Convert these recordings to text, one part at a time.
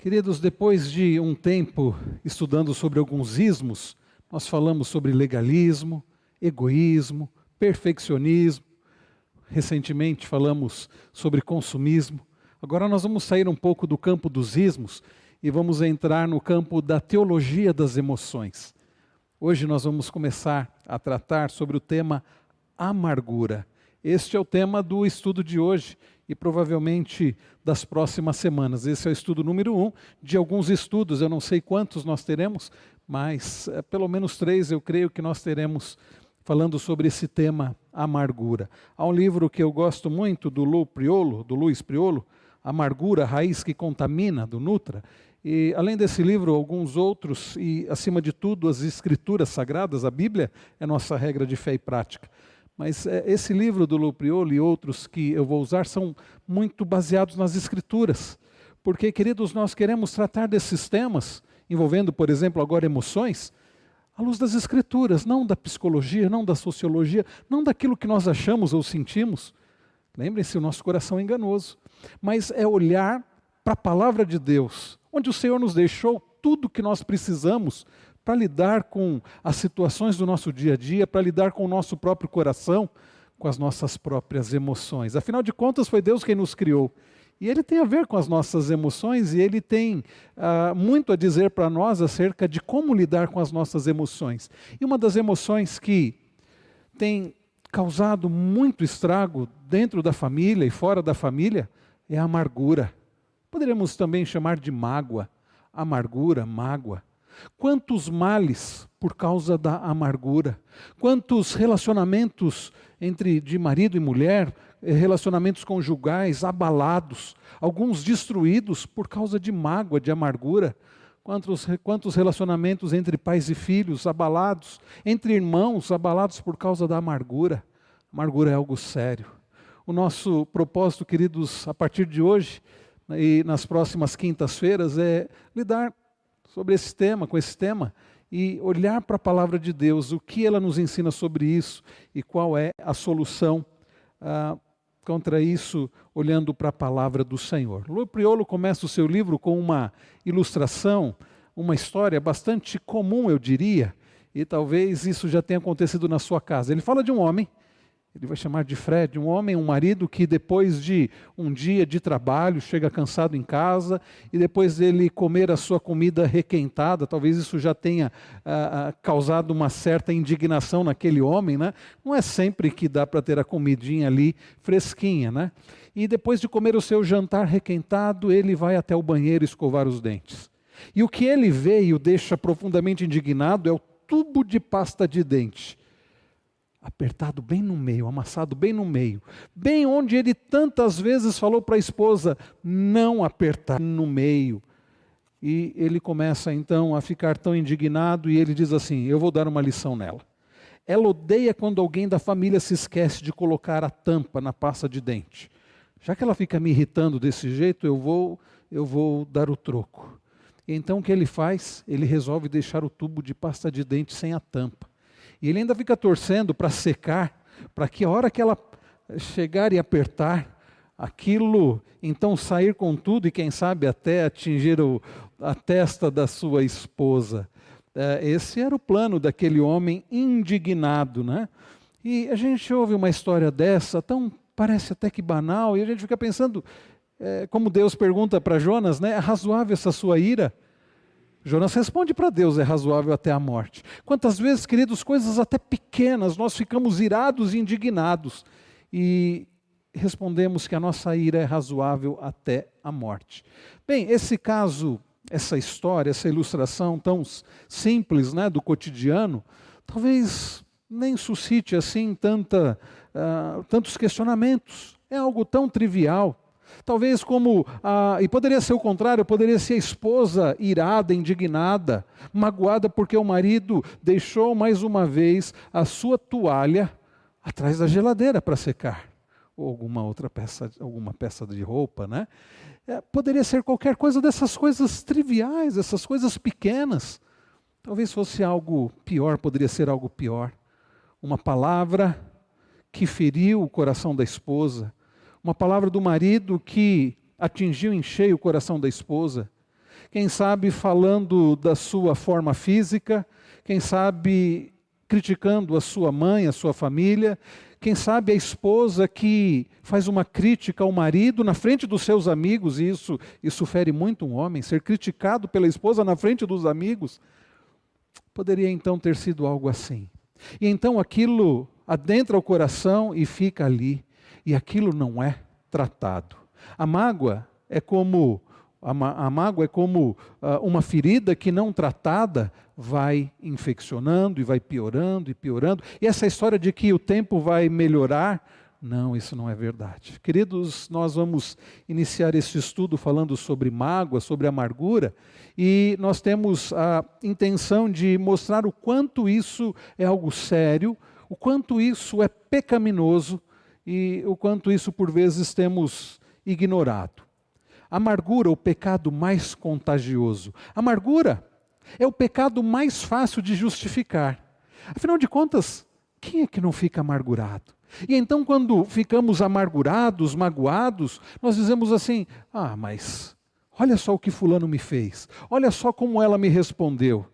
Queridos, depois de um tempo estudando sobre alguns ismos, nós falamos sobre legalismo, egoísmo, perfeccionismo, recentemente falamos sobre consumismo. Agora nós vamos sair um pouco do campo dos ismos e vamos entrar no campo da teologia das emoções. Hoje nós vamos começar a tratar sobre o tema amargura. Este é o tema do estudo de hoje e provavelmente das próximas semanas. Esse é o estudo número 1 de alguns estudos. Eu não sei quantos nós teremos, mas pelo menos 3 eu creio que nós teremos falando sobre esse tema amargura. Há um livro que eu gosto muito do Luiz Priolo, Amargura, Raiz que Contamina, do Nutra. E além desse livro, alguns outros e acima de tudo as escrituras sagradas, a Bíblia é nossa regra de fé e prática. Mas esse livro do Lu Priolo e outros que eu vou usar são muito baseados nas Escrituras. Porque, queridos, nós queremos tratar desses temas, envolvendo, por exemplo, agora emoções, à luz das Escrituras, não da psicologia, não da sociologia, não daquilo que nós achamos ou sentimos. Lembrem-se, o nosso coração é enganoso. Mas é olhar para a palavra de Deus, onde o Senhor nos deixou tudo o que nós precisamos para lidar com as situações do nosso dia a dia, para lidar com o nosso próprio coração, com as nossas próprias emoções. Afinal de contas, foi Deus quem nos criou. E Ele tem a ver com as nossas emoções e Ele tem muito a dizer para nós acerca de como lidar com as nossas emoções. E uma das emoções que tem causado muito estrago dentro da família e fora da família é a amargura. Poderíamos também chamar de mágoa, amargura, mágoa. Quantos males por causa da amargura, quantos relacionamentos de marido e mulher, relacionamentos conjugais abalados, alguns destruídos por causa de mágoa, de amargura, quantos relacionamentos entre pais e filhos abalados, entre irmãos abalados por causa da amargura. Amargura é algo sério. O nosso propósito, queridos, a partir de hoje e nas próximas quintas-feiras é lidar sobre esse tema, com esse tema, e olhar para a palavra de Deus, o que ela nos ensina sobre isso e qual é a solução contra isso, olhando para a palavra do Senhor. Lu Priolo começa o seu livro com uma ilustração, uma história bastante comum, eu diria, e talvez isso já tenha acontecido na sua casa. Ele fala de um homem, ele vai chamar de Fred, um marido que depois de um dia de trabalho, chega cansado em casa, e depois dele comer a sua comida requentada, talvez isso já tenha causado uma certa indignação naquele homem, né? Não é sempre que dá para ter a comidinha ali fresquinha, né? E depois de comer o seu jantar requentado, ele vai até o banheiro escovar os dentes. E o que ele vê e o deixa profundamente indignado é o tubo de pasta de dente, apertado bem no meio, amassado bem no meio, bem onde ele tantas vezes falou para a esposa não apertar no meio. E ele começa então a ficar tão indignado e ele diz assim: eu vou dar uma lição nela. Ela odeia quando alguém da família se esquece de colocar a tampa na pasta de dente. Já que ela fica me irritando desse jeito, eu vou dar o troco. E então o que ele faz? Ele resolve deixar o tubo de pasta de dente sem a tampa. E ele ainda fica torcendo para secar, para que a hora que ela chegar e apertar, aquilo então sair com tudo e quem sabe até atingir a testa da sua esposa. Esse era o plano daquele homem indignado, né? E a gente ouve uma história dessa, parece até que banal, e a gente fica pensando, como Deus pergunta para Jonas, né? É razoável essa sua ira? Jonas responde para Deus, é razoável até a morte. Quantas vezes, queridos, coisas até pequenas, nós ficamos irados e indignados e respondemos que a nossa ira é razoável até a morte. Bem, esse caso, essa história, essa ilustração tão simples, né, do cotidiano, talvez nem suscite assim tantos questionamentos. É algo tão trivial. Talvez e poderia ser o contrário, poderia ser a esposa irada, indignada, magoada porque o marido deixou mais uma vez a sua toalha atrás da geladeira para secar, ou alguma peça de roupa, né? Poderia ser qualquer coisa dessas coisas triviais, essas coisas pequenas. Talvez fosse algo pior, poderia ser algo pior. Uma palavra que feriu o coração da esposa, uma palavra do marido que atingiu em cheio o coração da esposa. quem sabe falando da sua forma física, quem sabe criticando a sua mãe, a sua família, quem sabe a esposa que faz uma crítica ao marido na frente dos seus amigos, e isso fere muito um homem, ser criticado pela esposa na frente dos amigos. Poderia então ter sido algo assim. E então aquilo adentra o coração e fica ali, e aquilo não é tratado. A mágoa é como uma ferida que não tratada vai infeccionando e vai piorando e piorando. E essa história de que o tempo vai melhorar, não, isso não é verdade. Queridos, nós vamos iniciar esse estudo falando sobre mágoa, sobre amargura, e nós temos a intenção de mostrar o quanto isso é algo sério, o quanto isso é pecaminoso e o quanto isso por vezes temos ignorado. Amargura, o pecado mais contagioso. Amargura é o pecado mais fácil de justificar. Afinal de contas, quem é que não fica amargurado? E então quando ficamos amargurados, magoados, nós dizemos assim, mas olha só o que fulano me fez, olha só como ela me respondeu,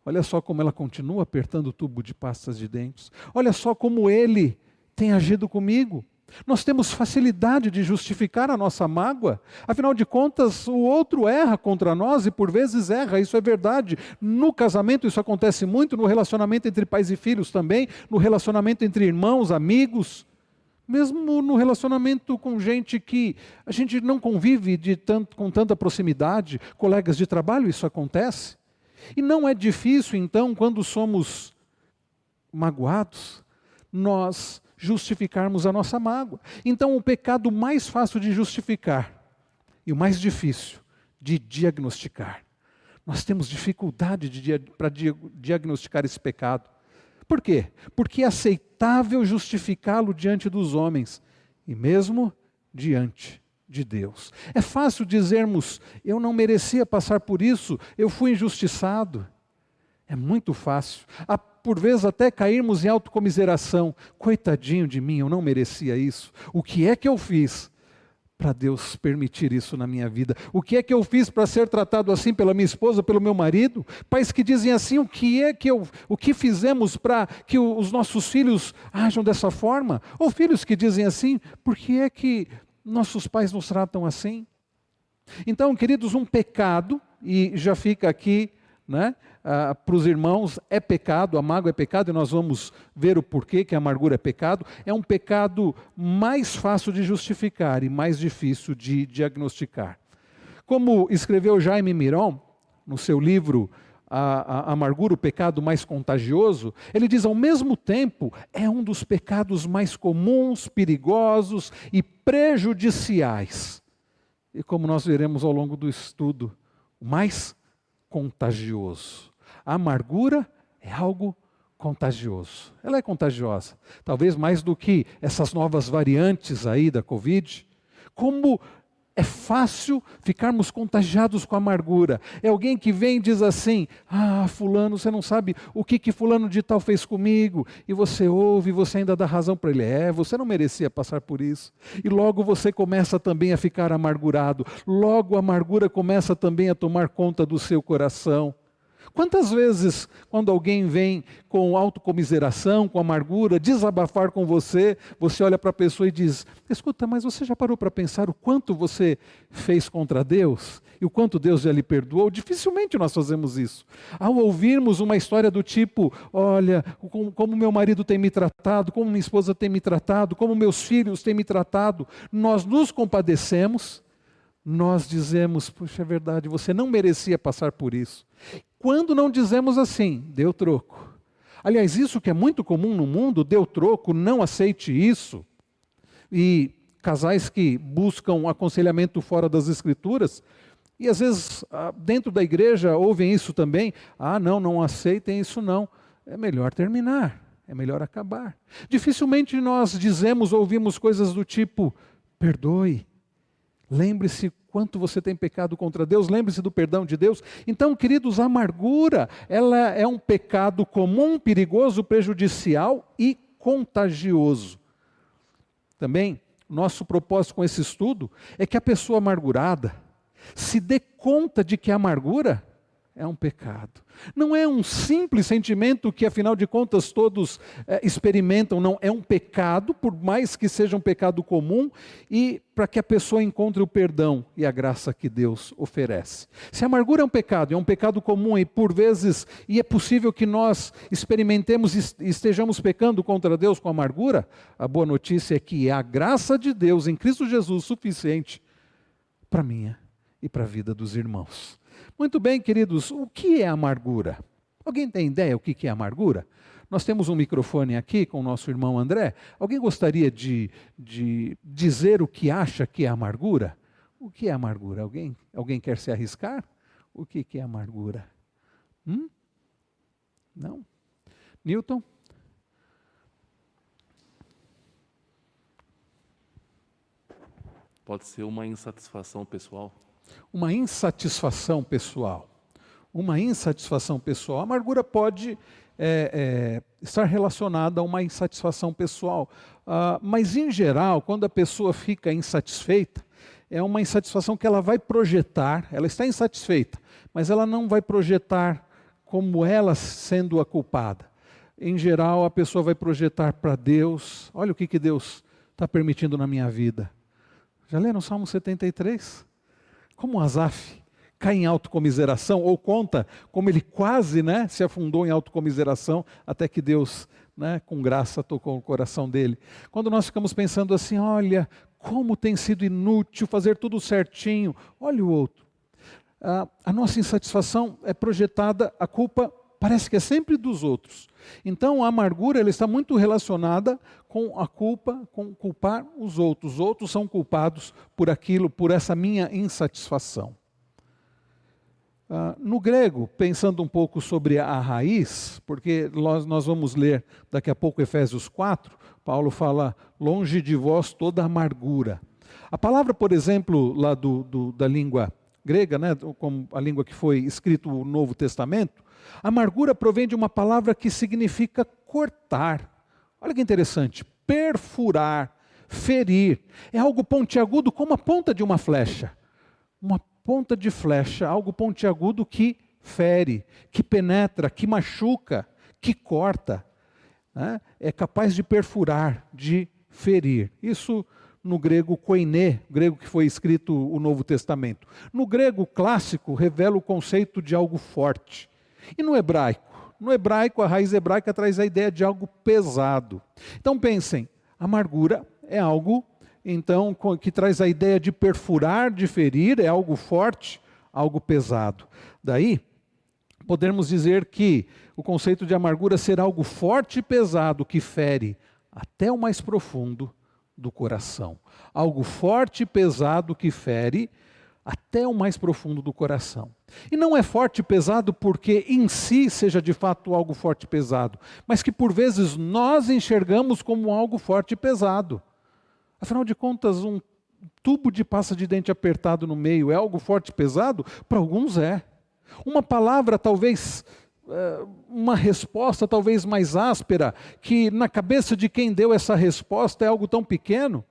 olha só como ela continua apertando o tubo de pastas de dentes, olha só como ele tem agido comigo. Nós temos facilidade de justificar a nossa mágoa, afinal de contas o outro erra contra nós e por vezes erra, isso é verdade. No casamento isso acontece muito, no relacionamento entre pais e filhos também, no relacionamento entre irmãos, amigos, mesmo no relacionamento com gente que a gente não convive com tanta proximidade, colegas de trabalho, isso acontece. E não é difícil então, quando somos magoados, nós justificarmos a nossa mágoa. Então, o pecado mais fácil de justificar e o mais difícil de diagnosticar. Nós temos dificuldade para diagnosticar esse pecado. Por quê? Porque é aceitável justificá-lo diante dos homens e mesmo diante de Deus. É fácil dizermos, eu não merecia passar por isso, eu fui injustiçado. É muito fácil. Por vezes até cairmos em autocomiseração. Coitadinho de mim, eu não merecia isso. O que é que eu fiz para Deus permitir isso na minha vida? O que é que eu fiz para ser tratado assim pela minha esposa, pelo meu marido? Pais que dizem assim, o que fizemos para que os nossos filhos ajam dessa forma? Ou filhos que dizem assim, por que é que nossos pais nos tratam assim? Então, queridos, um pecado, e já fica aqui, para os irmãos, é pecado, a mágoa é pecado, e nós vamos ver o porquê que a amargura é pecado. É um pecado mais fácil de justificar e mais difícil de diagnosticar. Como escreveu Jaime Miron, no seu livro A Amargura, o Pecado Mais Contagioso, ele diz, ao mesmo tempo, é um dos pecados mais comuns, perigosos e prejudiciais. E como nós veremos ao longo do estudo, o mais contagioso. A amargura é algo contagioso. Ela é contagiosa. Talvez mais do que essas novas variantes aí da Covid. Como é fácil ficarmos contagiados com a amargura. É alguém que vem e diz assim, fulano, você não sabe o que fulano de tal fez comigo. E você ouve, e você ainda dá razão para ele. Você não merecia passar por isso. E logo você começa também a ficar amargurado. Logo a amargura começa também a tomar conta do seu coração. Quantas vezes, quando alguém vem com autocomiseração, com amargura, desabafar com você, você olha para a pessoa e diz, escuta, mas você já parou para pensar o quanto você fez contra Deus? E o quanto Deus já lhe perdoou? Dificilmente nós fazemos isso. Ao ouvirmos uma história do tipo, olha, como meu marido tem me tratado, como minha esposa tem me tratado, como meus filhos têm me tratado, nós nos compadecemos, nós dizemos, puxa, é verdade, você não merecia passar por isso. Quando não dizemos assim, deu troco. Aliás, isso que é muito comum no mundo, deu troco, não aceite isso. E casais que buscam aconselhamento fora das Escrituras, e às vezes dentro da igreja ouvem isso também, não aceitem isso não. É melhor terminar, é melhor acabar. Dificilmente nós dizemos, ouvimos coisas do tipo, perdoe, lembre-se quanto você tem pecado contra Deus, lembre-se do perdão de Deus. Então, queridos, a amargura, ela é um pecado comum, perigoso, prejudicial e contagioso. Também, nosso propósito com esse estudo é que a pessoa amargurada, se dê conta de que a amargura é um pecado. Não é um simples sentimento que, afinal de contas, todos experimentam, não. É um pecado, por mais que seja um pecado comum, e para que a pessoa encontre o perdão e a graça que Deus oferece. Se a amargura é um pecado comum, e por vezes, e é possível que nós experimentemos e estejamos pecando contra Deus com amargura, a boa notícia é que a graça de Deus em Cristo Jesus suficiente para a minha e para a vida dos irmãos. Muito bem, queridos, o que é amargura? Alguém tem ideia o que é amargura? Nós temos um microfone aqui com o nosso irmão André. Alguém gostaria de dizer o que acha que é amargura? O que é amargura? Alguém quer se arriscar? O que é amargura? Não? Newton? Pode ser uma insatisfação pessoal. Uma insatisfação pessoal. Uma insatisfação pessoal. A amargura pode estar relacionada a uma insatisfação pessoal. Mas, em geral, quando a pessoa fica insatisfeita, é uma insatisfação que ela vai projetar, ela está insatisfeita, mas ela não vai projetar como ela sendo a culpada. Em geral, a pessoa vai projetar para Deus, olha o que Deus está permitindo na minha vida. Já leram o Salmo 73? Como Asaf cai em autocomiseração, ou conta como ele quase se afundou em autocomiseração, até que Deus, com graça, tocou o coração dele. Quando nós ficamos pensando assim, olha, como tem sido inútil fazer tudo certinho, olha o outro. A nossa insatisfação é projetada, a culpa parece que é sempre dos outros. Então a amargura ela está muito relacionada com a culpa, com culpar os outros. Os outros são culpados por aquilo, por essa minha insatisfação. No grego, pensando um pouco sobre a raiz, porque nós vamos ler daqui a pouco Efésios 4, Paulo fala, longe de vós toda amargura. A palavra, por exemplo, lá da língua grega, como a língua que foi escrito o Novo Testamento, amargura provém de uma palavra que significa cortar. Olha que interessante, perfurar, ferir. É algo pontiagudo como a ponta de uma flecha. Uma ponta de flecha, algo pontiagudo que fere, que penetra, que machuca, que corta. É capaz de perfurar, de ferir. Isso no grego koiné, grego que foi escrito o Novo Testamento. No grego clássico revela o conceito de algo forte. E no hebraico? No hebraico, a raiz hebraica traz a ideia de algo pesado. Então pensem, amargura é algo, então, que traz a ideia de perfurar, de ferir, é algo forte, algo pesado. Daí, podemos dizer que o conceito de amargura será algo forte e pesado que fere até o mais profundo do coração. Algo forte e pesado que fere até o mais profundo do coração. E não é forte e pesado porque em si seja de fato algo forte e pesado, mas que por vezes nós enxergamos como algo forte e pesado. Afinal de contas, um tubo de pasta de dente apertado no meio é algo forte e pesado? Para alguns é. Uma palavra talvez, uma resposta talvez mais áspera, que na cabeça de quem deu essa resposta é algo tão pequeno,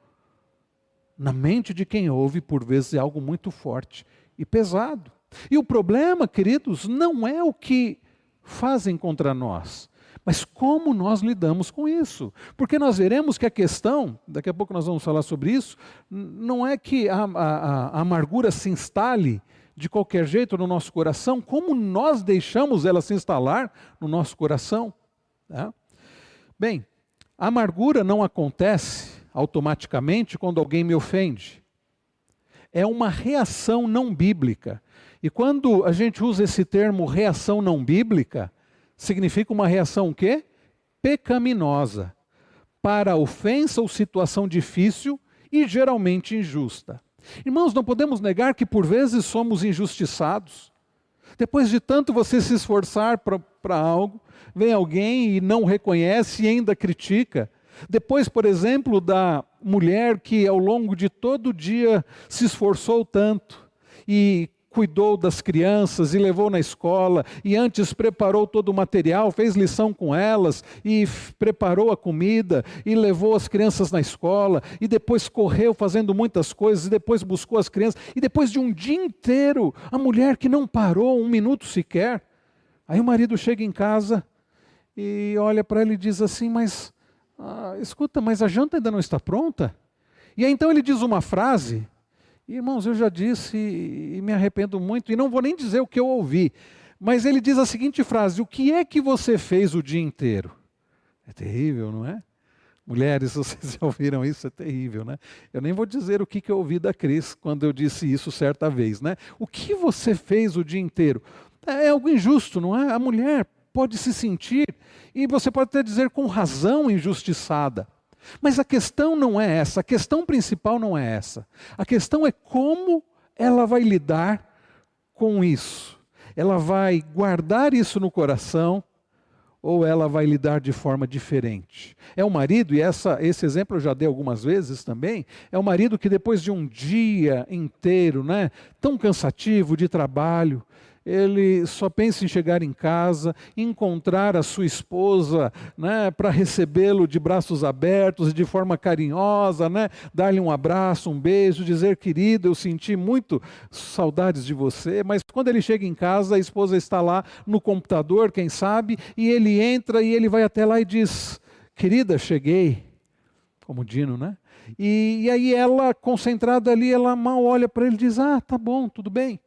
na mente de quem ouve, por vezes, é algo muito forte e pesado. E o problema, queridos, não é o que fazem contra nós, mas como nós lidamos com isso. Porque nós veremos que a questão, daqui a pouco nós vamos falar sobre isso, não é que a amargura se instale de qualquer jeito no nosso coração, como nós deixamos ela se instalar no nosso coração. Bem, a amargura não acontece automaticamente quando alguém me ofende. É uma reação não bíblica. E quando a gente usa esse termo reação não bíblica, significa uma reação o quê? Pecaminosa, para ofensa ou situação difícil e geralmente injusta. Irmãos, não podemos negar que por vezes somos injustiçados. Depois de tanto você se esforçar para algo, vem alguém e não reconhece e ainda critica. Depois, por exemplo, da mulher que ao longo de todo o dia se esforçou tanto e cuidou das crianças e levou na escola, e antes preparou todo o material, fez lição com elas, e preparou a comida, e levou as crianças na escola, e depois correu fazendo muitas coisas, e depois buscou as crianças, e depois de um dia inteiro, a mulher que não parou um minuto sequer, aí o marido chega em casa e olha para ela e diz assim, mas, escuta, mas a janta ainda não está pronta? E aí então ele diz uma frase, irmãos, eu já disse e me arrependo muito, e não vou nem dizer o que eu ouvi, mas ele diz a seguinte frase, o que é que você fez o dia inteiro? É terrível, não é? Mulheres, vocês já ouviram isso? É terrível, né? Eu nem vou dizer o que eu ouvi da Cris quando eu disse isso certa vez, né? O que você fez o dia inteiro? É algo injusto, não é? A mulher pode se sentir, e você pode até dizer com razão, injustiçada. Mas a questão não é essa, a questão principal não é essa. A questão é como ela vai lidar com isso. Ela vai guardar isso no coração ou ela vai lidar de forma diferente? É o marido, e esse exemplo eu já dei algumas vezes também, é o marido que depois de um dia inteiro, né, tão cansativo de trabalho, ele só pensa em chegar em casa, encontrar a sua esposa, né, para recebê-lo de braços abertos e de forma carinhosa, né, dar-lhe um abraço, um beijo, dizer, querido, eu senti muito saudades de você, mas quando ele chega em casa, a esposa está lá no computador, quem sabe, e ele entra e ele vai até lá e diz, querida, cheguei, como Dino, né? E aí ela, concentrada ali, ela mal olha para ele e diz, tá bom, tudo bem.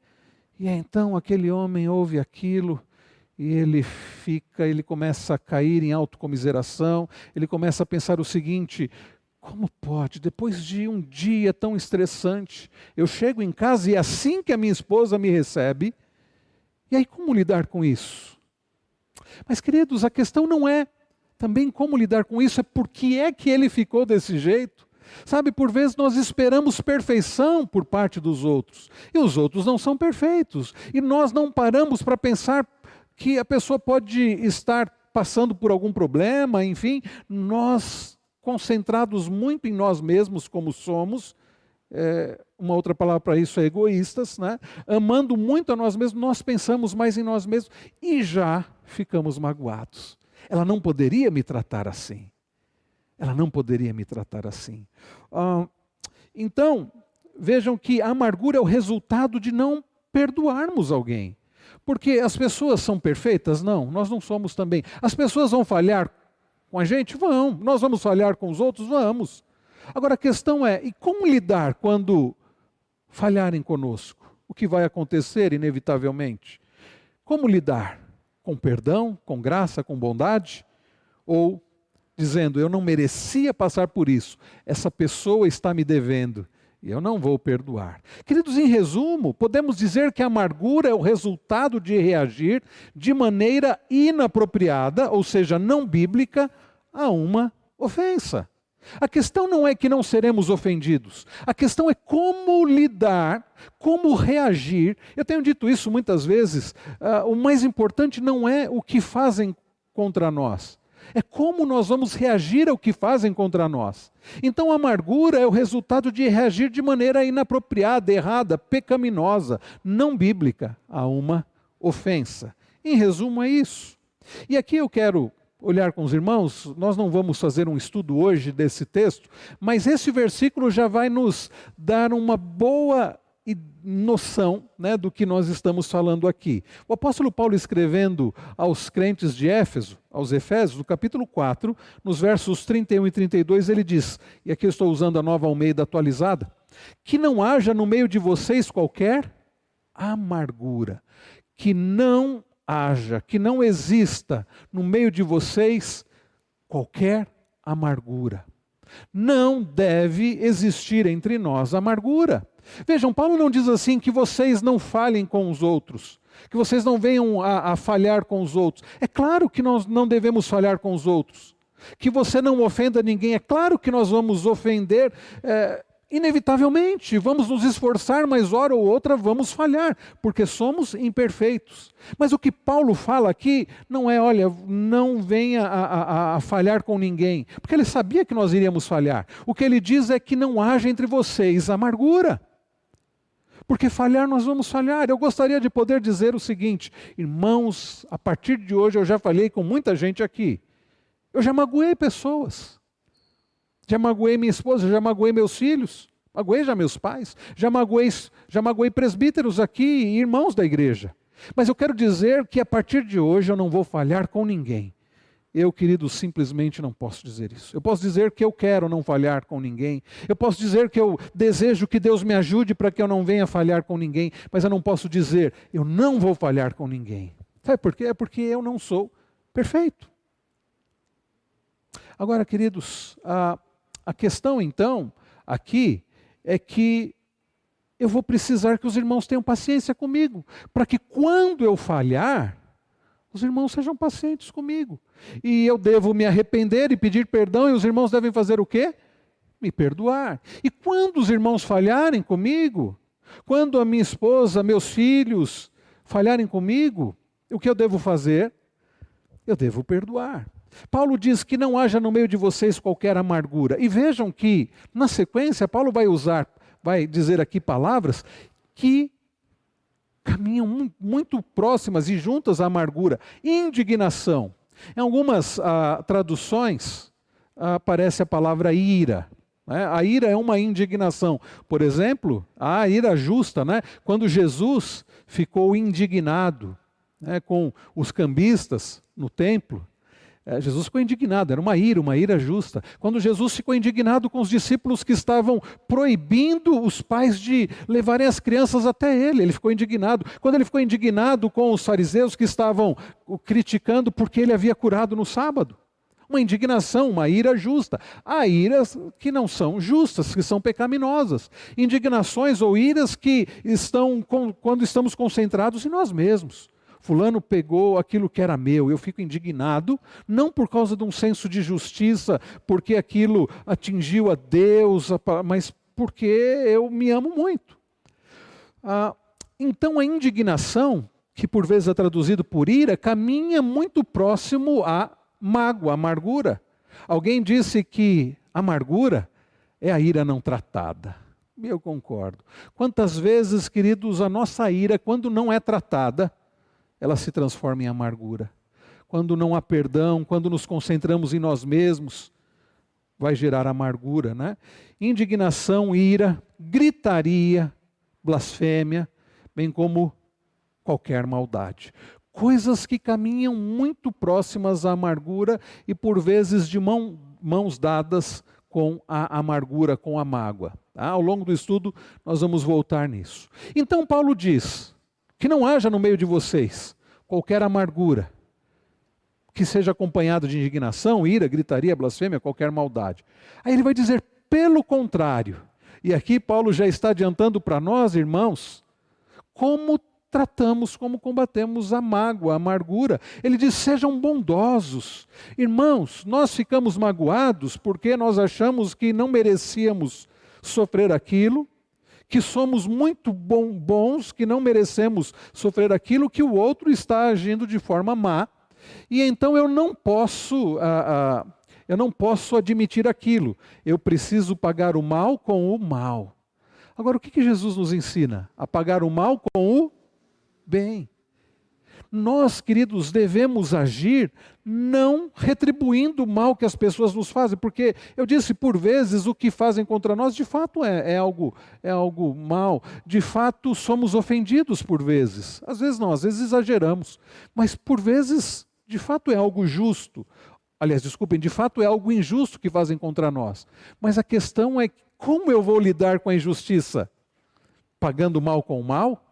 E então aquele homem ouve aquilo e ele começa a cair em autocomiseração, ele começa a pensar o seguinte, como pode, depois de um dia tão estressante, eu chego em casa e é assim que a minha esposa me recebe, e aí como lidar com isso? Mas queridos, a questão não é também como lidar com isso, é por que é que ele ficou desse jeito. Sabe, por vezes nós esperamos perfeição por parte dos outros, e os outros não são perfeitos, e nós não paramos para pensar que a pessoa pode estar passando por algum problema, enfim, nós concentrados muito em nós mesmos como somos, uma outra palavra para isso é egoístas, né? Amando muito a nós mesmos, nós pensamos mais em nós mesmos e já ficamos magoados. Ela não poderia me tratar assim. Ela não poderia me tratar assim. Então, vejam que a amargura é o resultado de não perdoarmos alguém. Porque as pessoas são perfeitas? Não, nós não somos também. As pessoas vão falhar com a gente? Vão. Nós vamos falhar com os outros? Vamos. Agora a questão é, e como lidar quando falharem conosco? O que vai acontecer inevitavelmente? Como lidar? Com perdão, com graça, com bondade? Ou dizendo, eu não merecia passar por isso, essa pessoa está me devendo, e eu não vou perdoar. Queridos, em resumo, podemos dizer que a amargura é o resultado de reagir de maneira inapropriada, ou seja, não bíblica, a uma ofensa. A questão não é que não seremos ofendidos, a questão é como lidar, como reagir. Eu tenho dito isso muitas vezes, o mais importante não é o que fazem contra nós, é como nós vamos reagir ao que fazem contra nós. Então a amargura é o resultado de reagir de maneira inapropriada, errada, pecaminosa, não bíblica, a uma ofensa. Em resumo é isso. E aqui eu quero olhar com os irmãos, nós não vamos fazer um estudo hoje desse texto, mas esse versículo já vai nos dar uma boa noção, né, do que nós estamos falando aqui. O apóstolo Paulo, escrevendo aos crentes de Éfeso, aos Efésios, no capítulo 4, nos versos 31 e 32, ele diz, e aqui eu estou usando a Nova Almeida atualizada, que não haja no meio de vocês qualquer amargura, que não haja, que não exista no meio de vocês qualquer amargura. Não deve existir entre nós amargura. Vejam, Paulo não diz assim que vocês não falhem com os outros, que vocês não venham a falhar com os outros. É claro que nós não devemos falhar com os outros. Que você não ofenda ninguém, é claro que nós vamos ofender, inevitavelmente, vamos nos esforçar, mas hora ou outra vamos falhar, porque somos imperfeitos. Mas o que Paulo fala aqui não é, olha, não venha a falhar com ninguém, porque ele sabia que nós iríamos falhar. O que ele diz é que não haja entre vocês amargura. Porque falhar nós vamos falhar. Eu gostaria de poder dizer o seguinte: irmãos, a partir de hoje eu já falei com muita gente aqui. Eu já magoei pessoas. Já magoei minha esposa, já magoei meus filhos, magoei já meus pais, já magoei presbíteros aqui e irmãos da igreja. Mas eu quero dizer que a partir de hoje eu não vou falhar com ninguém. Eu, querido, simplesmente não posso dizer isso. Eu posso dizer que eu quero não falhar com ninguém. Eu posso dizer que eu desejo que Deus me ajude para que eu não venha falhar com ninguém. Mas eu não posso dizer, eu não vou falhar com ninguém. Sabe por quê? É porque eu não sou perfeito. Agora, queridos, a questão então aqui é que eu vou precisar que os irmãos tenham paciência comigo, para que quando eu falhar, os irmãos sejam pacientes comigo. E eu devo me arrepender e pedir perdão, e os irmãos devem fazer o quê? Me perdoar. E quando os irmãos falharem comigo, quando a minha esposa, meus filhos falharem comigo, o que eu devo fazer? Eu devo perdoar. Paulo diz que não haja no meio de vocês qualquer amargura. E vejam que, na sequência, Paulo vai dizer aqui palavras que caminham muito próximas e juntas à amargura. Indignação. Em algumas traduções aparece a palavra ira. Né? A ira é uma indignação. Por exemplo, a ira justa, né? Quando Jesus ficou indignado, né, com os cambistas no templo, Jesus ficou indignado, era uma ira justa. Quando Jesus ficou indignado com os discípulos que estavam proibindo os pais de levarem as crianças até ele ficou indignado. Quando ele ficou indignado com os fariseus que estavam o criticando porque ele havia curado no sábado. Uma indignação, uma ira justa. Há iras que não são justas, que são pecaminosas. Indignações ou iras que estão quando estamos concentrados em nós mesmos. Fulano pegou aquilo que era meu, eu fico indignado, não por causa de um senso de justiça, porque aquilo atingiu a Deus, mas porque eu me amo muito. Então a indignação, que por vezes é traduzido por ira, caminha muito próximo à mágoa, à amargura. Alguém disse que amargura é a ira não tratada. Eu concordo. Quantas vezes, queridos, a nossa ira, quando não é tratada, ela se transforma em amargura. Quando não há perdão, quando nos concentramos em nós mesmos, vai gerar amargura, né? Indignação, ira, gritaria, blasfêmia, bem como qualquer maldade. Coisas que caminham muito próximas à amargura e por vezes de mãos dadas com a amargura, com a mágoa. Tá? Ao longo do estudo nós vamos voltar nisso. Então Paulo diz que não haja no meio de vocês qualquer amargura, que seja acompanhado de indignação, ira, gritaria, blasfêmia, qualquer maldade. Aí ele vai dizer, pelo contrário, e aqui Paulo já está adiantando para nós, irmãos, como tratamos, como combatemos a mágoa, a amargura. Ele diz, sejam bondosos. Irmãos, nós ficamos magoados porque nós achamos que não merecíamos sofrer aquilo, que somos muito bons, que não merecemos sofrer aquilo, que o outro está agindo de forma má, e então eu não posso admitir aquilo, eu preciso pagar o mal com o mal. Agora, o que Jesus nos ensina? A pagar o mal com o bem. Nós, queridos, devemos agir não retribuindo o mal que as pessoas nos fazem, porque eu disse, por vezes, o que fazem contra nós, de fato é algo mal, de fato somos ofendidos por vezes, às vezes não, às vezes exageramos, mas por vezes, de fato é algo justo, aliás, desculpem, de fato é algo injusto que fazem contra nós, mas a questão é, como eu vou lidar com a injustiça? Pagando o mal com o mal?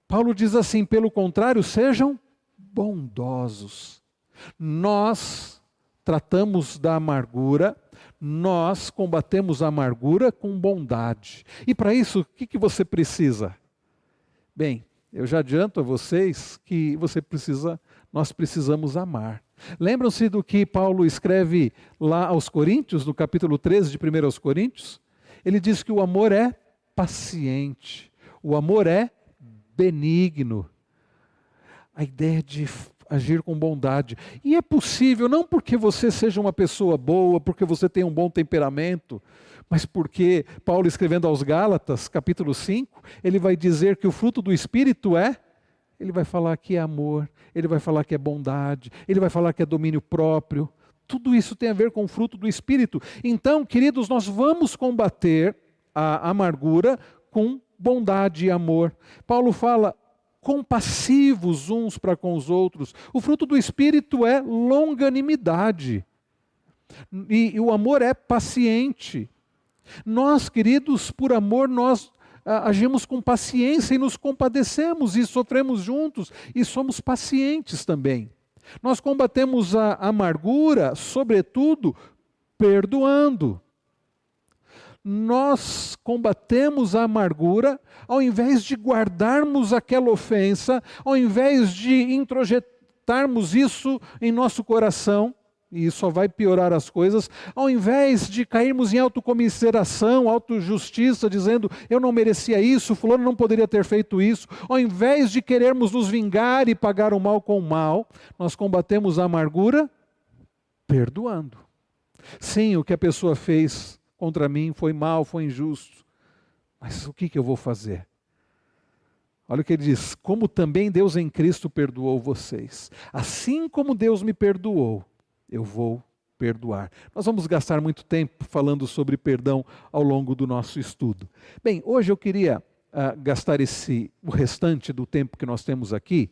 Paulo diz assim, pelo contrário, sejam bondosos. Nós tratamos da amargura, nós combatemos a amargura com bondade. E para isso, o que você precisa? Bem, eu já adianto a vocês que nós precisamos amar. Lembram-se do que Paulo escreve lá aos Coríntios, no capítulo 13 de 1 aos Coríntios? Ele diz que o amor é paciente, o amor é benigno. A ideia de agir com bondade. E é possível, não porque você seja uma pessoa boa, porque você tem um bom temperamento, mas porque Paulo, escrevendo aos Gálatas, capítulo 5, ele vai dizer que o fruto do Espírito ele vai falar que é amor, ele vai falar que é bondade, ele vai falar que é domínio próprio. Tudo isso tem a ver com o fruto do Espírito. Então, queridos, nós vamos combater a amargura com bondade e amor. Paulo fala, compassivos uns para com os outros. O fruto do Espírito é longanimidade. E o amor é paciente. Nós, queridos, por amor, nós agimos com paciência e nos compadecemos e sofremos juntos e somos pacientes também. Nós combatemos a amargura, sobretudo, perdoando. Nós combatemos a amargura ao invés de guardarmos aquela ofensa, ao invés de introjetarmos isso em nosso coração, e isso só vai piorar as coisas, ao invés de cairmos em autocomiseração, autojustiça, dizendo, eu não merecia isso, fulano não poderia ter feito isso, ao invés de querermos nos vingar e pagar o mal com o mal, nós combatemos a amargura perdoando. Sim, o que a pessoa fez contra mim foi mal, foi injusto, mas o que eu vou fazer? Olha o que ele diz, como também Deus em Cristo perdoou vocês, assim como Deus me perdoou, eu vou perdoar. Nós vamos gastar muito tempo falando sobre perdão ao longo do nosso estudo. Bem, hoje eu queria gastar o restante do tempo que nós temos aqui,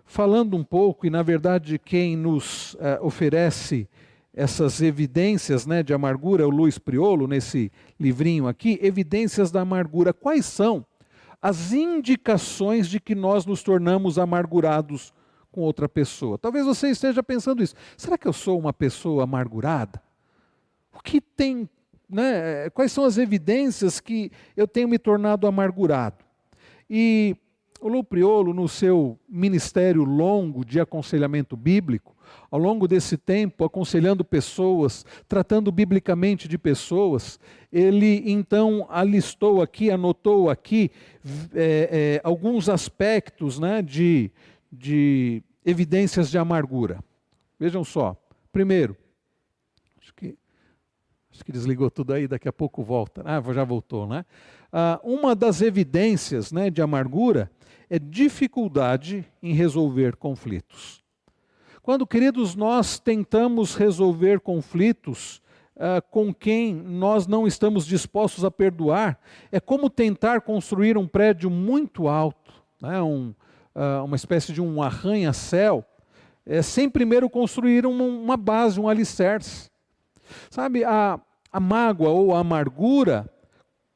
falando um pouco, e na verdade quem nos oferece essas evidências, de amargura é o Luiz Priolo, nesse livrinho aqui, Evidências da Amargura. Quais são as indicações de que nós nos tornamos amargurados com outra pessoa? Talvez você esteja pensando isso. Será que eu sou uma pessoa amargurada? O que tem, quais são as evidências que eu tenho me tornado amargurado? E o Lu Priolo, no seu ministério longo de aconselhamento bíblico, ao longo desse tempo, aconselhando pessoas, tratando biblicamente de pessoas, ele então anotou aqui alguns aspectos de evidências de amargura. Vejam só. Primeiro, acho que desligou tudo aí, daqui a pouco volta. Já voltou, né? Uma das evidências de amargura é dificuldade em resolver conflitos. Quando, queridos, nós tentamos resolver conflitos com quem nós não estamos dispostos a perdoar, é como tentar construir um prédio muito alto, uma espécie de um arranha-céu, sem primeiro construir uma base, um alicerce. Sabe, a mágoa ou a amargura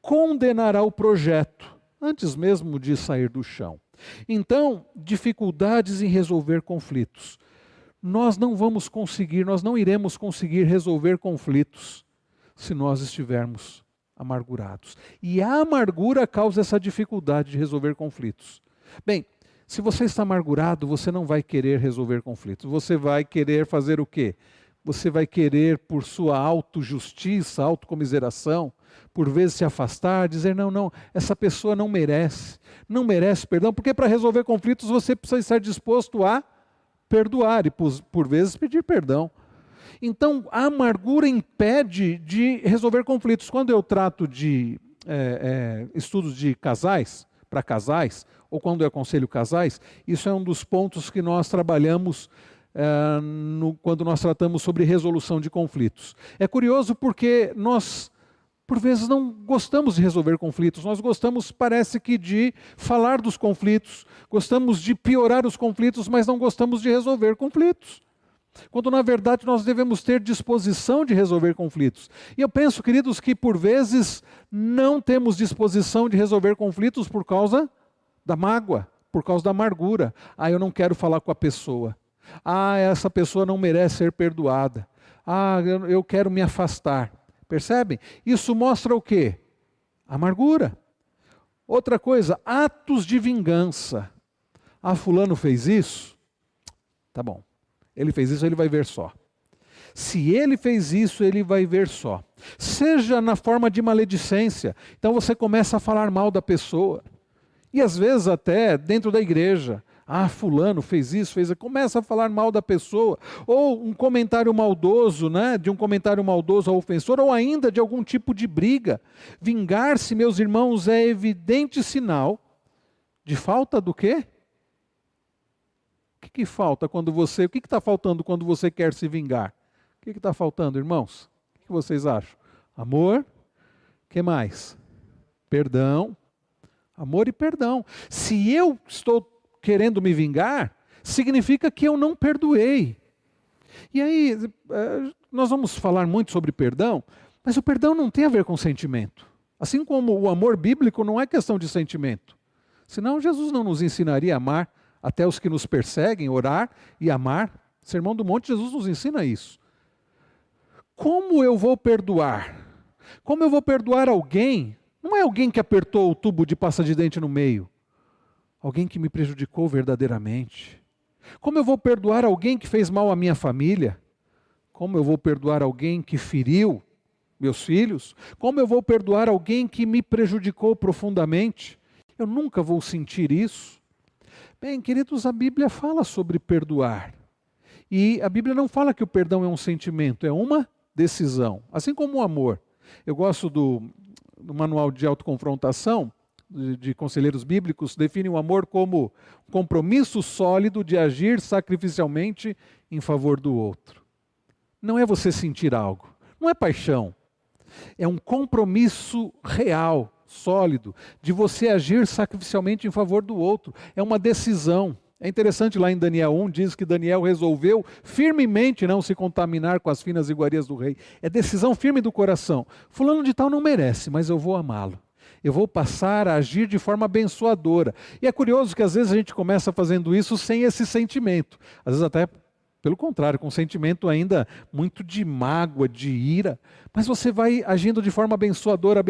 condenará o projeto, antes mesmo de sair do chão. Então, dificuldades em resolver conflitos. Nós não iremos conseguir resolver conflitos se nós estivermos amargurados. E a amargura causa essa dificuldade de resolver conflitos. Bem, se você está amargurado, você não vai querer resolver conflitos. Você vai querer fazer o quê? Você vai querer, por sua autojustiça, autocomiseração, por vezes se afastar, dizer, não, essa pessoa não merece perdão, porque para resolver conflitos você precisa estar disposto a perdoar e, por vezes, pedir perdão. Então, a amargura impede de resolver conflitos. Quando eu trato de estudos de casais, para casais, ou quando eu aconselho casais, isso é um dos pontos que nós trabalhamos quando nós tratamos sobre resolução de conflitos. É curioso porque nós, por vezes, não gostamos de resolver conflitos, nós gostamos, parece que, de falar dos conflitos, gostamos de piorar os conflitos, mas não gostamos de resolver conflitos. Quando, na verdade, nós devemos ter disposição de resolver conflitos. E eu penso, queridos, que por vezes não temos disposição de resolver conflitos por causa da mágoa, por causa da amargura. Eu não quero falar com a pessoa. Essa pessoa não merece ser perdoada. Eu quero me afastar. Percebem? Isso mostra o quê? Amargura. Outra coisa, atos de vingança. Fulano fez isso? Tá bom. Ele fez isso, ele vai ver só. Se ele fez isso, ele vai ver só. Seja na forma de maledicência. Então você começa a falar mal da pessoa. E às vezes até dentro da igreja. Ah, fulano fez isso, fez aquilo. Começa a falar mal da pessoa. Ou um comentário maldoso, né? De um comentário maldoso ao ofensor, ou ainda de algum tipo de briga. Vingar-se, meus irmãos, é evidente sinal de falta do quê? O que falta quando você... O que está faltando quando você quer se vingar? O que está faltando, irmãos? O que vocês acham? Amor. O que mais? Perdão. Amor e perdão. Se eu estou querendo me vingar, significa que eu não perdoei. E aí, nós vamos falar muito sobre perdão, mas o perdão não tem a ver com sentimento. Assim como o amor bíblico não é questão de sentimento. Senão Jesus não nos ensinaria a amar até os que nos perseguem, orar e amar. Sermão do Monte, Jesus nos ensina isso. Como eu vou perdoar? Como eu vou perdoar alguém? Não é alguém que apertou o tubo de pasta de dente no meio. Alguém que me prejudicou verdadeiramente. Como eu vou perdoar alguém que fez mal à minha família? Como eu vou perdoar alguém que feriu meus filhos? Como eu vou perdoar alguém que me prejudicou profundamente? Eu nunca vou sentir isso. Bem, queridos, a Bíblia fala sobre perdoar. E a Bíblia não fala que o perdão é um sentimento, é uma decisão. Assim como o amor. Eu gosto do manual de autoconfrontação, de conselheiros bíblicos, define o amor como compromisso sólido de agir sacrificialmente em favor do outro. Não é você sentir algo, não é paixão. É um compromisso real, sólido, de você agir sacrificialmente em favor do outro. É uma decisão. É interessante, lá em Daniel 1, diz que Daniel resolveu firmemente não se contaminar com as finas iguarias do rei. É decisão firme do coração. Fulano de tal não merece, mas eu vou amá-lo. Eu vou passar a agir de forma abençoadora. E é curioso que às vezes a gente começa fazendo isso sem esse sentimento. Às vezes até pelo contrário, com um sentimento ainda muito de mágoa, de ira. Mas você vai agindo de forma abençoadora,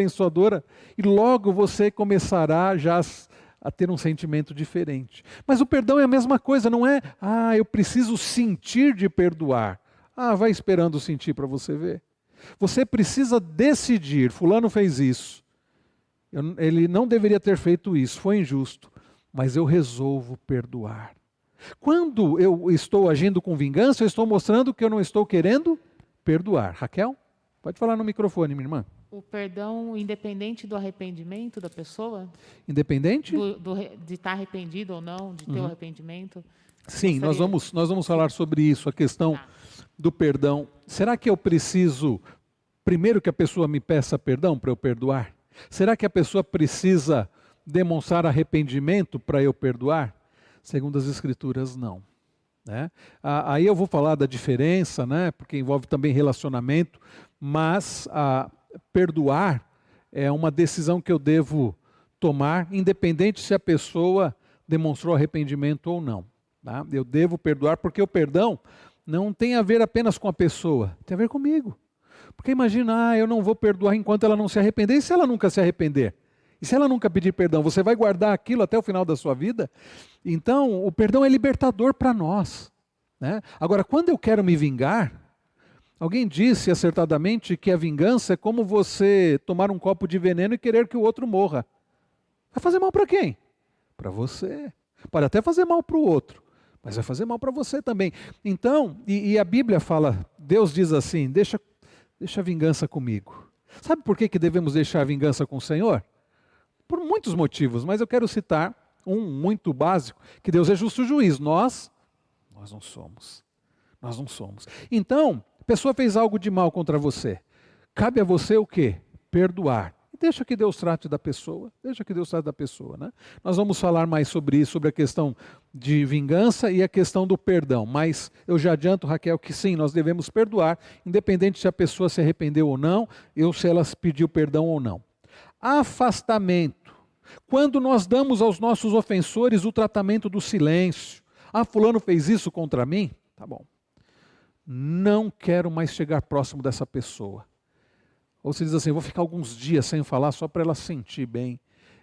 e logo você começará já a ter um sentimento diferente. Mas o perdão é a mesma coisa, não é, eu preciso sentir de perdoar. Vai esperando sentir para você ver. Você precisa decidir, fulano fez isso. Ele não deveria ter feito isso, foi injusto, mas eu resolvo perdoar. Quando eu estou agindo com vingança, eu estou mostrando que eu não estou querendo perdoar. Raquel, pode falar no microfone, minha irmã. O perdão independente do arrependimento da pessoa? Independente? De estar arrependido ou não, de ter o arrependimento? Sim, nós vamos falar sobre isso, a questão do perdão. Será que eu preciso, primeiro que a pessoa me peça perdão para eu perdoar? Será que a pessoa precisa demonstrar arrependimento para eu perdoar? Segundo as Escrituras, não. Né? Aí eu vou falar da diferença, né? Porque envolve também relacionamento, mas perdoar é uma decisão que eu devo tomar, independente se a pessoa demonstrou arrependimento ou não. Tá? Eu devo perdoar, porque o perdão não tem a ver apenas com a pessoa, tem a ver comigo. Porque imagina, eu não vou perdoar enquanto ela não se arrepender. E se ela nunca se arrepender? E se ela nunca pedir perdão? Você vai guardar aquilo até o final da sua vida? Então, o perdão é libertador para nós. Né? Agora, quando eu quero me vingar, alguém disse acertadamente que a vingança é como você tomar um copo de veneno e querer que o outro morra. Vai fazer mal para quem? Para você. Pode até fazer mal para o outro, mas vai fazer mal para você também. Então, e a Bíblia fala, Deus diz assim, deixa a vingança comigo. Sabe por que devemos deixar a vingança com o Senhor? Por muitos motivos, mas eu quero citar um muito básico, que Deus é justo juiz. Nós não somos. Nós não somos. Então, a pessoa fez algo de mal contra você. Cabe a você o quê? Perdoar. Deixa que Deus trate da pessoa. Deixa que Deus trate da pessoa. Né? Nós vamos falar mais sobre isso, sobre a questão de vingança e a questão do perdão. Mas eu já adianto, Raquel, que sim, nós devemos perdoar, independente se a pessoa se arrependeu ou não, ou se ela pediu perdão ou não. Afastamento. Quando nós damos aos nossos ofensores o tratamento do silêncio. Fulano fez isso contra mim? Tá bom. Não quero mais chegar próximo dessa pessoa. Ou se diz assim, vou ficar alguns dias sem falar só para ela sentir bem.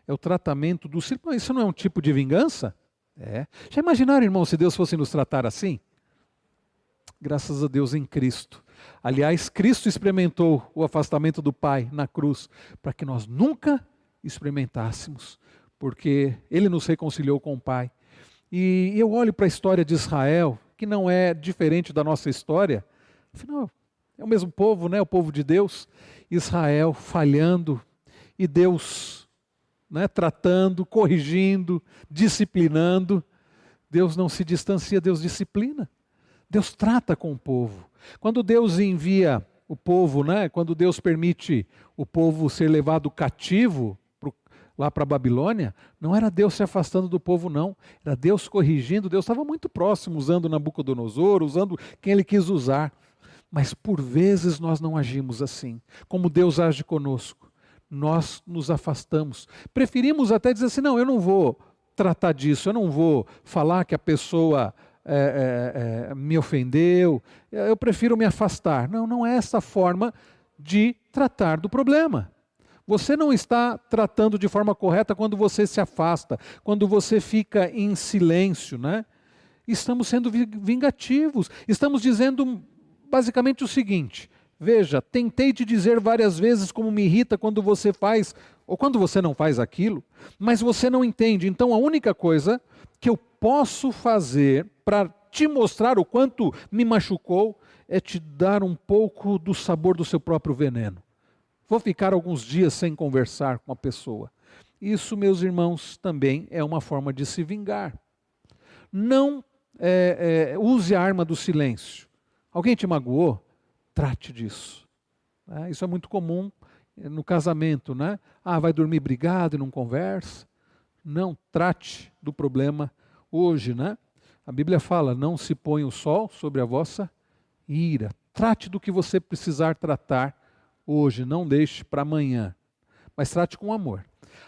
É o tratamento do silêncio. Isso não é um tipo de vingança? É. Já imaginaram, irmão, se Deus fosse nos tratar assim? Graças a Deus em Cristo. Aliás, Cristo experimentou o afastamento do Pai na cruz, para que nós nunca experimentássemos, porque Ele nos reconciliou com o Pai. E eu olho para a história de Israel, que não é diferente da nossa história, afinal, é o mesmo povo, né? O povo de Deus, Israel falhando, e Deus, né, tratando, corrigindo, disciplinando. Deus não se distancia, Deus disciplina. Deus trata com o povo. Quando Deus envia o povo, né, quando Deus permite o povo ser levado cativo lá para a Babilônia, não era Deus se afastando do povo, não. Era Deus corrigindo. Deus estava muito próximo, usando Nabucodonosor, usando quem ele quis usar. Mas por vezes nós não agimos assim, como Deus age conosco. Nós nos afastamos. Preferimos até dizer assim, não, eu não vou tratar disso, eu não vou falar que a pessoa me ofendeu, eu prefiro me afastar. Não, não é essa forma de tratar do problema. Você não está tratando de forma correta quando você se afasta, quando você fica em silêncio, né? Estamos sendo vingativos, estamos dizendo basicamente o seguinte: veja, tentei te dizer várias vezes como me irrita quando você faz, ou quando você não faz aquilo, mas você não entende. Então a única coisa que eu posso fazer para te mostrar o quanto me machucou é te dar um pouco do sabor do seu próprio veneno. Vou ficar alguns dias sem conversar com a pessoa. Isso, meus irmãos, também é uma forma de se vingar. Não use a arma do silêncio. Alguém te magoou? Trate disso. Isso é muito comum no casamento, né? Vai dormir brigado e não conversa. Não, trate do problema hoje, né? A Bíblia fala, não se põe o sol sobre a vossa ira. Trate do que você precisar tratar hoje, não deixe para amanhã. Mas trate com amor.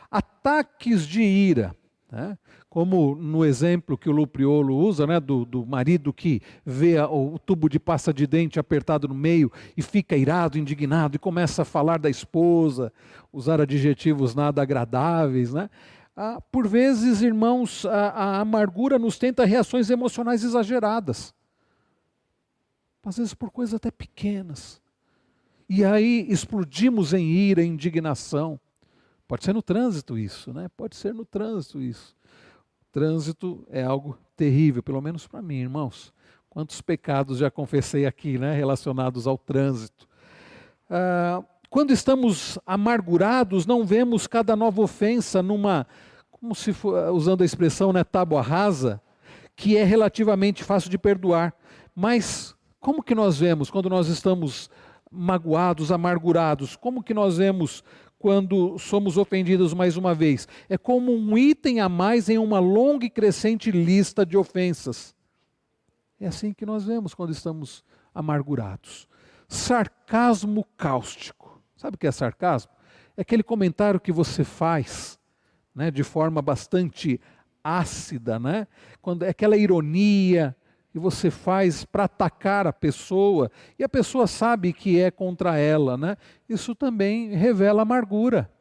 Ataques de ira, né? Como no exemplo que o Lupriolo usa, né, do marido que vê o tubo de pasta de dente apertado no meio e fica irado, indignado e começa a falar da esposa, usar adjetivos nada agradáveis, né? Por vezes, irmãos, a amargura nos tenta reações emocionais exageradas. Às vezes por coisas até pequenas. E aí explodimos em ira, em indignação. Pode ser no trânsito isso, né? Pode ser no trânsito isso. Trânsito é algo terrível, pelo menos para mim, irmãos. Quantos pecados já confessei aqui, né, relacionados ao trânsito. Quando estamos amargurados, não vemos cada nova ofensa como se usando a expressão, né, tábua rasa, que é relativamente fácil de perdoar. Mas como que nós vemos quando nós estamos magoados, amargurados? Como que nós vemos quando somos ofendidos mais uma vez? É como um item a mais em uma longa e crescente lista de ofensas. É assim que nós vemos quando estamos amargurados. Sarcasmo cáustico. Sabe o que é sarcasmo? É aquele comentário que você faz, né, de forma bastante ácida, né? Quando é aquela ironia que você faz para atacar a pessoa, e a pessoa sabe que é contra ela, né? Isso também revela amargura.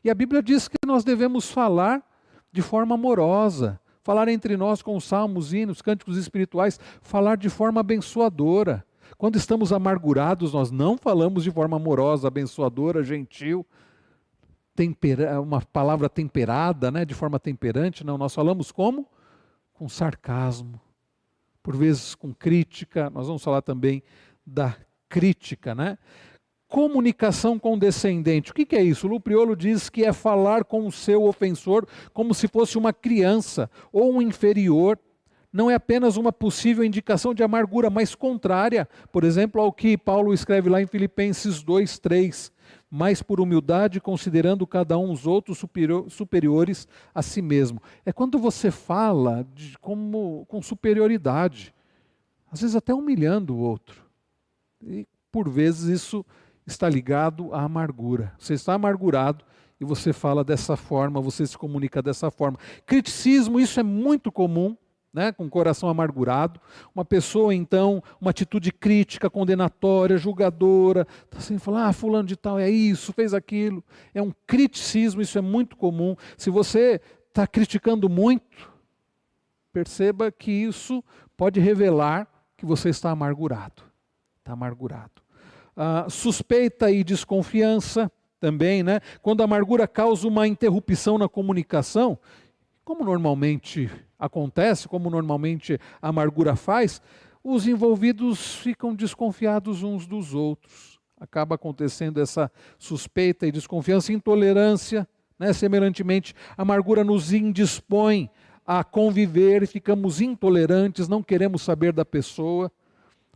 E a Bíblia diz que nós devemos falar de forma amorosa, falar entre nós com os salmos, hinos, cânticos espirituais, falar de forma abençoadora. Quando estamos amargurados, nós não falamos de forma amorosa, abençoadora, gentil, uma palavra temperada, né? De forma temperante, não, nós falamos como? Com sarcasmo. Por vezes com crítica, nós vamos falar também da crítica, né? Comunicação condescendente, o que é isso? O Lupriolo diz que é falar com o seu ofensor como se fosse uma criança ou um inferior. Não é apenas uma possível indicação de amargura, mas contrária, por exemplo, ao que Paulo escreve lá em Filipenses 2:3. Mas por humildade, considerando cada um os outros superiores a si mesmo. É quando você fala com superioridade, às vezes até humilhando o outro. E por vezes isso está ligado à amargura. Você está amargurado e você fala dessa forma, você se comunica dessa forma. Criticismo, isso é muito comum, né, com o coração amargurado. Uma pessoa, então, uma atitude crítica, condenatória, julgadora, está sempre falando, fulano de tal é isso, fez aquilo. É um criticismo, isso é muito comum. Se você está criticando muito, perceba que isso pode revelar que você está amargurado. Está amargurado. Suspeita e desconfiança também, né? Quando a amargura causa uma interrupção na comunicação, como normalmente acontece, como normalmente a amargura faz, os envolvidos ficam desconfiados uns dos outros. Acaba acontecendo essa suspeita e desconfiança, intolerância, né? Semelhantemente, a amargura nos indispõe a conviver e ficamos intolerantes, não queremos saber da pessoa.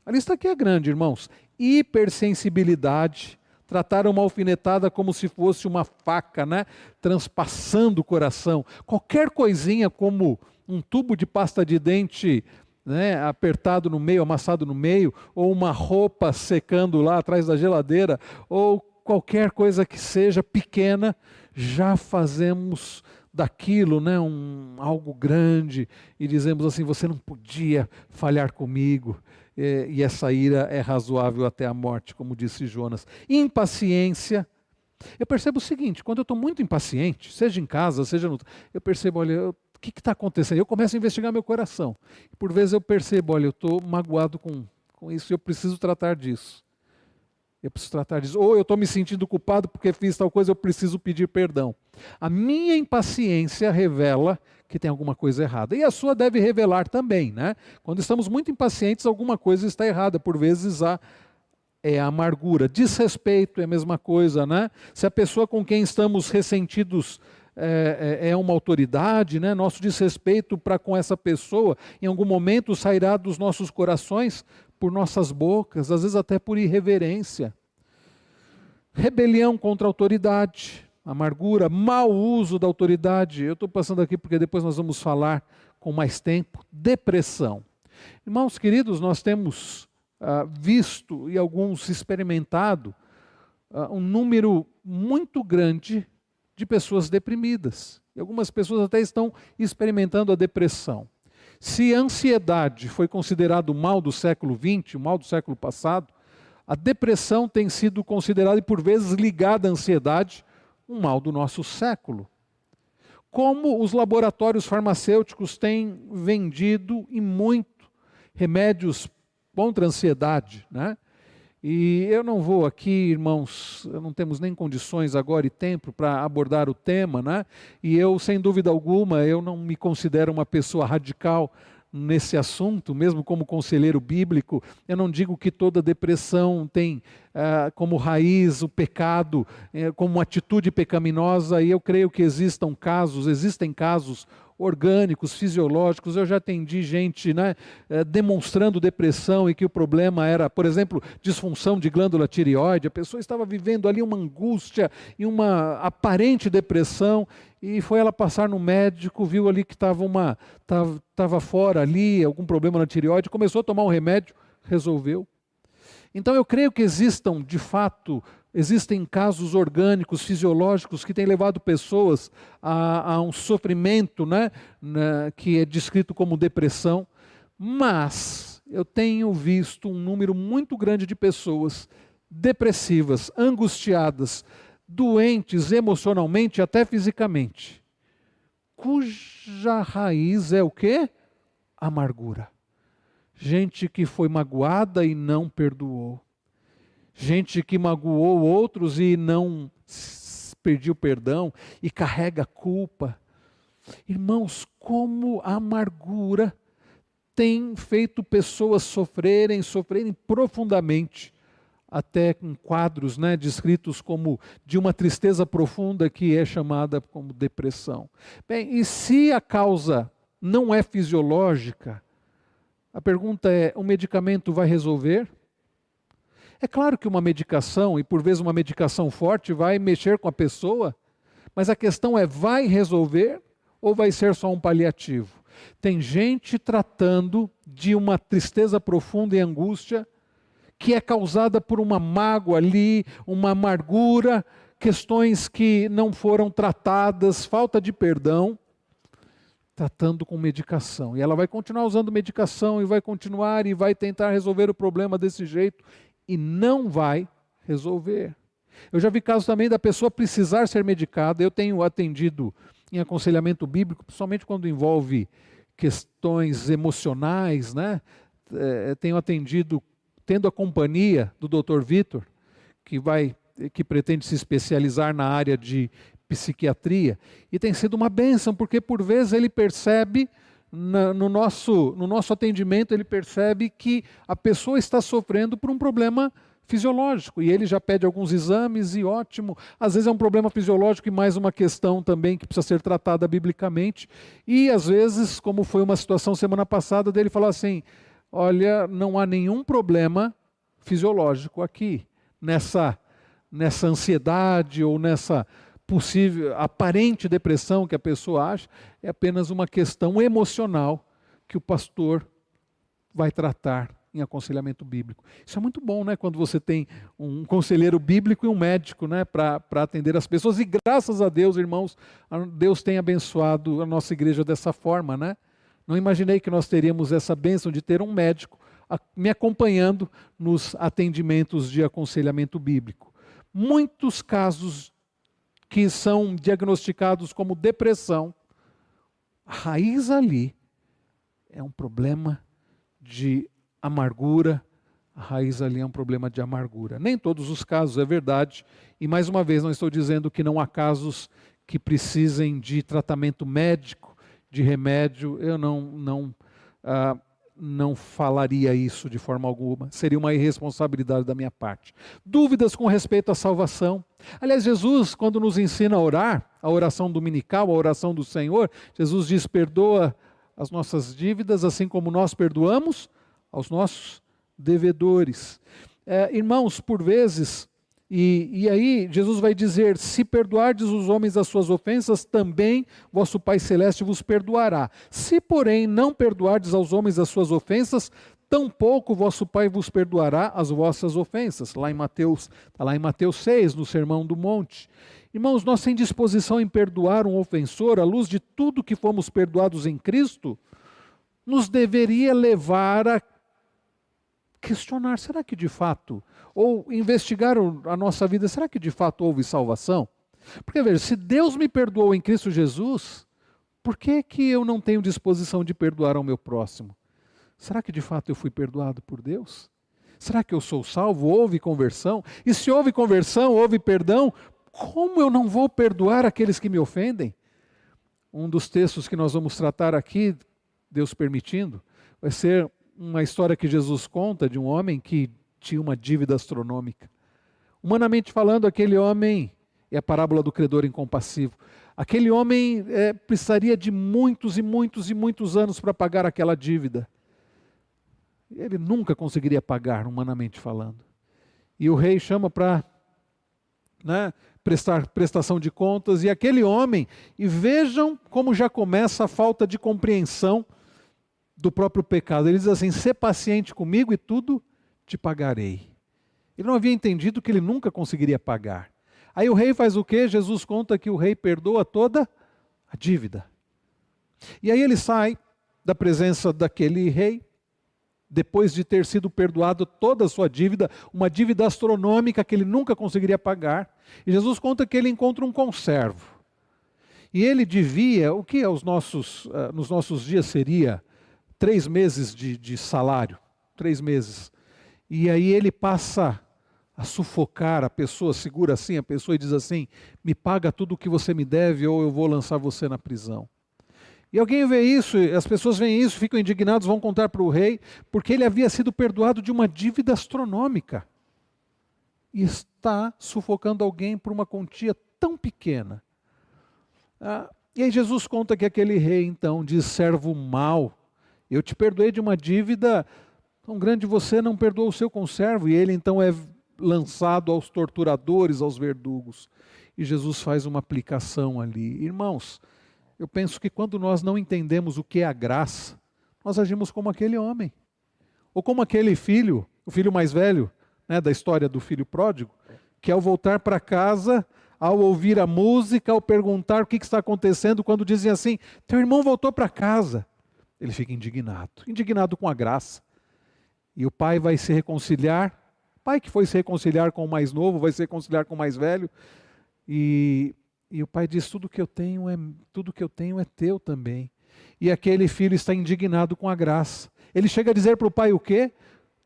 A lista aqui é grande, irmãos. Hipersensibilidade, tratar uma alfinetada como se fosse uma faca, né? Transpassando o coração. Qualquer coisinha como um tubo de pasta de dente, né, apertado no meio, amassado no meio, ou uma roupa secando lá atrás da geladeira, ou qualquer coisa que seja pequena, já fazemos daquilo, né, algo grande, e dizemos assim, você não podia falhar comigo, e essa ira é razoável até a morte, como disse Jonas. Impaciência. Eu percebo o seguinte, quando eu estou muito impaciente, seja em casa, seja no... eu percebo, olha, o que está acontecendo? Eu começo a investigar meu coração. Por vezes eu percebo, olha, eu estou magoado com isso, eu preciso tratar disso. Eu preciso tratar disso. Ou eu estou me sentindo culpado porque fiz tal coisa, eu preciso pedir perdão. A minha impaciência revela que tem alguma coisa errada. E a sua deve revelar também, né? Quando estamos muito impacientes, alguma coisa está errada. Por vezes é a amargura. Desrespeito é a mesma coisa, né? Se a pessoa com quem estamos ressentidos é uma autoridade, né? Nosso desrespeito para com essa pessoa, em algum momento sairá dos nossos corações por nossas bocas, às vezes até por irreverência. Rebelião contra a autoridade, amargura, mau uso da autoridade. Eu estou passando aqui porque depois nós vamos falar com mais tempo. Depressão. Irmãos queridos, nós temos visto e alguns experimentado um número muito grande de pessoas deprimidas. E algumas pessoas até estão experimentando a depressão. Se a ansiedade foi considerado o mal do século XX, o mal do século passado, a depressão tem sido considerada e por vezes ligada à ansiedade, um mal do nosso século. Como os laboratórios farmacêuticos têm vendido e muito remédios contra a ansiedade, né? E eu não vou aqui, irmãos, não temos nem condições agora e tempo para abordar o tema, né? E eu, sem dúvida alguma, eu não me considero uma pessoa radical nesse assunto, mesmo como conselheiro bíblico. Eu não digo que toda depressão tem como raiz o pecado, como atitude pecaminosa, e eu creio que existem casos orgânicos, fisiológicos. Eu já atendi gente, né, demonstrando depressão e que o problema era, por exemplo, disfunção de glândula tireoide. A pessoa estava vivendo ali uma angústia e uma aparente depressão e foi ela passar no médico, viu ali que estava fora ali, algum problema na tireoide, começou a tomar um remédio, resolveu. Então eu creio que de fato, existem casos orgânicos, fisiológicos, que têm levado pessoas a um sofrimento, né, que é descrito como depressão, mas eu tenho visto um número muito grande de pessoas depressivas, angustiadas, doentes emocionalmente, até fisicamente, cuja raiz é o quê? Amargura. Gente que foi magoada e não perdoou. Gente que magoou outros e não pediu perdão e carrega culpa. Irmãos, como a amargura tem feito pessoas sofrerem profundamente, até com quadros, né, descritos como de uma tristeza profunda que é chamada como depressão. Bem, e se a causa não é fisiológica, a pergunta é, o medicamento vai resolver? É claro que uma medicação, e por vezes uma medicação forte, vai mexer com a pessoa, mas a questão é, vai resolver ou vai ser só um paliativo? Tem gente tratando de uma tristeza profunda e angústia que é causada por uma mágoa ali, uma amargura, questões que não foram tratadas, falta de perdão, tratando com medicação. E ela vai continuar usando medicação e vai continuar e vai tentar resolver o problema desse jeito e não vai resolver. Eu já vi casos também da pessoa precisar ser medicada. Eu tenho atendido em aconselhamento bíblico, principalmente quando envolve questões emocionais, né? Tenho atendido tendo a companhia do Dr. Vitor, que pretende se especializar na área de psiquiatria, e tem sido uma bênção, porque por vezes ele percebe, no nosso atendimento, ele percebe que a pessoa está sofrendo por um problema fisiológico, e ele já pede alguns exames e ótimo. Às vezes é um problema fisiológico e mais uma questão também que precisa ser tratada biblicamente. E às vezes, como foi uma situação semana passada, dele falar assim, olha, não há nenhum problema fisiológico aqui, nessa ansiedade ou nessa possível, aparente depressão que a pessoa acha, é apenas uma questão emocional que o pastor vai tratar em aconselhamento bíblico. Isso é muito bom, né? Quando você tem um conselheiro bíblico e um médico, né? Para atender as pessoas. E graças a Deus, irmãos, Deus tem abençoado a nossa igreja dessa forma, né? Não imaginei que nós teríamos essa bênção de ter um médico me acompanhando nos atendimentos de aconselhamento bíblico. Muitos casos que são diagnosticados como depressão, a raiz ali é um problema de amargura, a raiz ali é um problema de amargura. Nem todos os casos, é verdade, e mais uma vez não estou dizendo que não há casos que precisem de tratamento médico, de remédio, eu não falaria isso de forma alguma, seria uma irresponsabilidade da minha parte. Dúvidas com respeito à salvação. Aliás, Jesus, quando nos ensina a orar, a oração dominical, a oração do Senhor, Jesus diz, perdoa as nossas dívidas, assim como nós perdoamos aos nossos devedores. Irmãos, por vezes, e aí Jesus vai dizer, se perdoardes os homens as suas ofensas, também vosso Pai Celeste vos perdoará. Se, porém, não perdoardes aos homens as suas ofensas, tampouco vosso Pai vos perdoará as vossas ofensas. Está lá em Mateus 6, no Sermão do Monte. Irmãos, nossa indisposição em perdoar um ofensor, à luz de tudo que fomos perdoados em Cristo, nos deveria levar a questionar, será que de fato, ou investigar a nossa vida, será que de fato houve salvação? Porque veja, se Deus me perdoou em Cristo Jesus, por que eu não tenho disposição de perdoar ao meu próximo? Será que de fato eu fui perdoado por Deus? Será que eu sou salvo? Houve conversão? E se houve conversão, houve perdão, como eu não vou perdoar aqueles que me ofendem? Um dos textos que nós vamos tratar aqui, Deus permitindo, vai ser uma história que Jesus conta de um homem que tinha uma dívida astronômica. Humanamente falando, aquele homem, é a parábola do credor incompassivo, aquele homem precisaria de muitos e muitos e muitos anos para pagar aquela dívida. Ele nunca conseguiria pagar, humanamente falando. E o rei chama para prestar prestação de contas, e aquele homem, e vejam como já começa a falta de compreensão do próprio pecado. Ele diz assim, sê paciente comigo e tudo te pagarei. Ele não havia entendido que ele nunca conseguiria pagar. Aí o rei faz o quê? Jesus conta que o rei perdoa toda a dívida. E aí ele sai da presença daquele rei, depois de ter sido perdoado toda a sua dívida, uma dívida astronômica que ele nunca conseguiria pagar. E Jesus conta que ele encontra um conservo. E ele devia, o que nos nossos dias seria 3 meses de salário, 3 meses. E aí ele passa a sufocar a pessoa, segura assim a pessoa e diz assim, me paga tudo o que você me deve ou eu vou lançar você na prisão. E alguém vê isso, as pessoas veem isso, ficam indignados, vão contar para o rei, porque ele havia sido perdoado de uma dívida astronômica. E está sufocando alguém por uma quantia tão pequena. E aí Jesus conta que aquele rei então diz, servo mau, eu te perdoei de uma dívida tão grande, você não perdoou o seu conservo. E ele então é lançado aos torturadores, aos verdugos. E Jesus faz uma aplicação ali. Irmãos, eu penso que quando nós não entendemos o que é a graça, nós agimos como aquele homem. Ou como aquele filho, o filho mais velho, da história do filho pródigo, que ao voltar para casa, ao ouvir a música, ao perguntar o que está acontecendo, quando dizem assim, teu irmão voltou para casa. Ele fica indignado com a graça. E o pai vai se reconciliar, o pai que foi se reconciliar com o mais novo, vai se reconciliar com o mais velho, e o pai diz, tudo que eu tenho é teu também. E aquele filho está indignado com a graça. Ele chega a dizer para o pai o quê?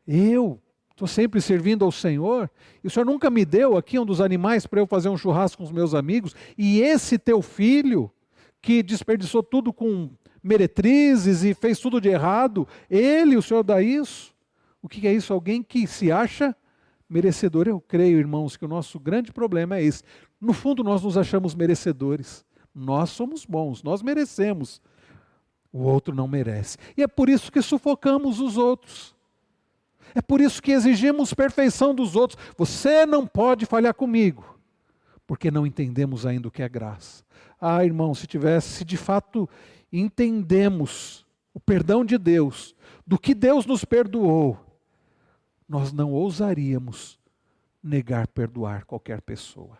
Eu estou sempre servindo ao Senhor, e o Senhor nunca me deu aqui um dos animais para eu fazer um churrasco com os meus amigos, e esse teu filho, que desperdiçou tudo com meretrizes e fez tudo de errado, o Senhor dá isso? O que é isso? Alguém que se acha merecedor. Eu creio, irmãos, que o nosso grande problema é esse. No fundo, nós nos achamos merecedores. Nós somos bons, nós merecemos. O outro não merece. E é por isso que sufocamos os outros. É por isso que exigimos perfeição dos outros. Você não pode falhar comigo, porque não entendemos ainda o que é graça. Ah, irmão, se de fato entendemos o perdão de Deus, do que Deus nos perdoou, nós não ousaríamos negar perdoar qualquer pessoa.